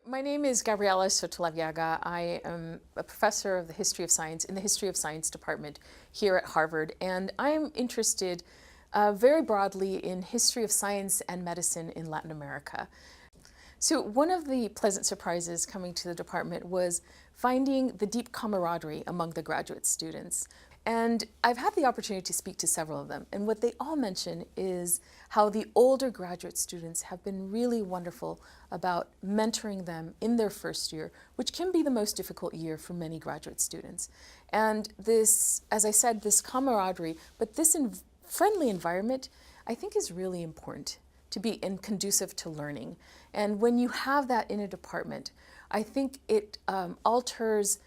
My name is Gabriela Sotolaviaga. I am a professor of the history of science in the History of Science department here at Harvard, and I am interested very broadly in history of science and medicine in Latin America. So one of the pleasant surprises coming to the department was finding the deep camaraderie among the graduate students. And I've had the opportunity to speak to several of them, and what they all mention is how the older graduate students have been really wonderful about mentoring them in their first year, which can be the most difficult year for many graduate students. And this, as I said, this camaraderie, but this friendly environment, I think is really important to be conducive to learning. And when you have that in a department, I think it alters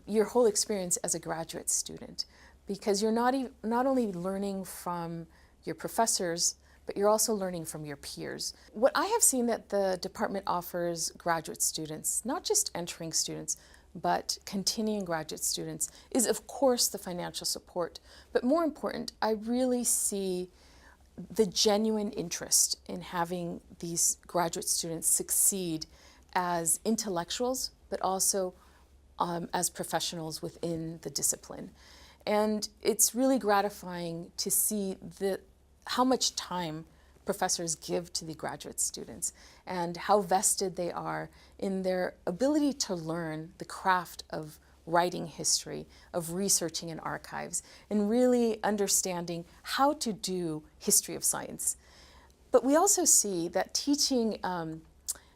your whole experience as a graduate student, because you're not only learning from your professors, but you're also learning from your peers. What I have seen that the department offers graduate students, not just entering students, but continuing graduate students, is of course the financial support. But more important, I really see the genuine interest in having these graduate students succeed as intellectuals, but also as professionals within the discipline. And it's really gratifying to see how much time professors give to the graduate students and how vested they are in their ability to learn the craft of writing history, of researching in archives, and really understanding how to do history of science. But we also see that teaching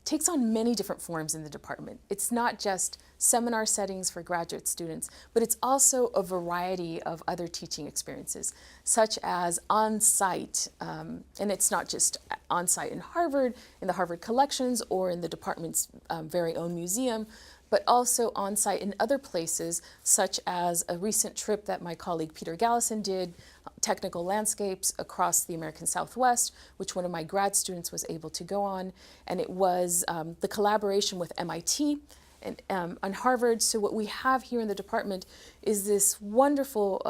takes on many different forms in the department. It's not just seminar settings for graduate students, but it's also a variety of other teaching experiences, such as on-site, and it's not just on-site in Harvard, in the Harvard collections, or in the department's very own museum, but also on-site in other places, such as a recent trip that my colleague Peter Gallison did, Technical Landscapes across the American Southwest, which one of my grad students was able to go on. And it was the collaboration with MIT and Harvard. So what we have here in the department is this wonderful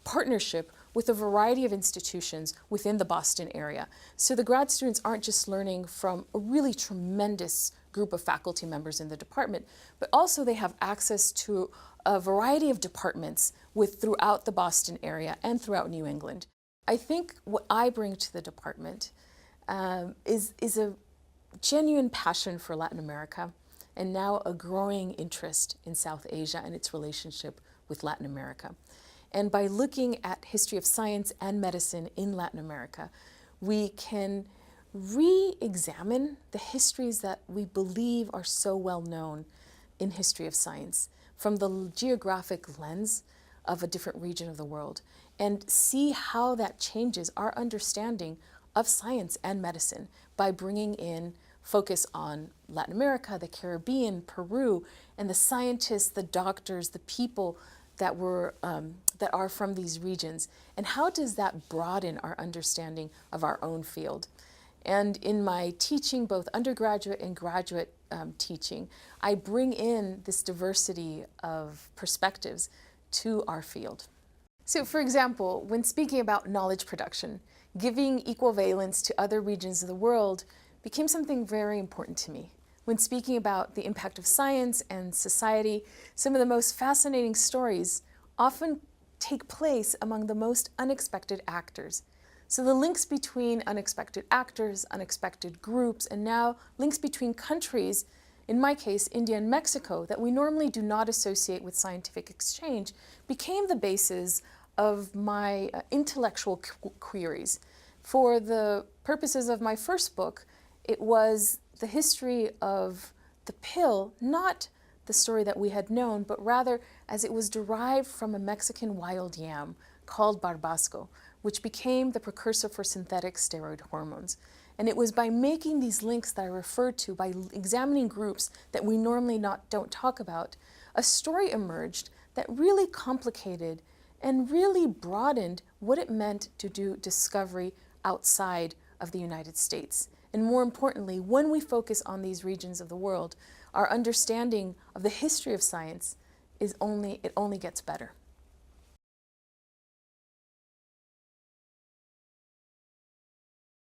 partnership with a variety of institutions within the Boston area. So the grad students aren't just learning from a really tremendous group of faculty members in the department, but also they have access to a variety of departments throughout the Boston area and throughout New England. I think what I bring to the department is a genuine passion for Latin America, and now a growing interest in South Asia and its relationship with Latin America. And by looking at history of science and medicine in Latin America, we can re-examine the histories that we believe are so well known in history of science from the geographic lens of a different region of the world, and see how that changes our understanding of science and medicine by bringing in focus on Latin America, the Caribbean, Peru, and the scientists, the doctors, the people that are from these regions, and how does that broaden our understanding of our own field. And in my teaching, both undergraduate and graduate teaching, I bring in this diversity of perspectives to our field. So for example, when speaking about knowledge production, giving equal valence to other regions of the world became something very important to me. When speaking about the impact of science and society, some of the most fascinating stories often take place among the most unexpected actors. So the links between unexpected actors, unexpected groups, and now links between countries, in my case, India and Mexico, that we normally do not associate with scientific exchange, became the basis of my intellectual queries. For the purposes of my first book, it was the history of the pill, not the story that we had known, but rather as it was derived from a Mexican wild yam called barbasco, which became the precursor for synthetic steroid hormones. And it was by making these links that I referred to, by examining groups that we normally don't talk about, a story emerged that really complicated and really broadened what it meant to do discovery outside of the United States. And more importantly, when we focus on these regions of the world, our understanding of the history of science only gets better.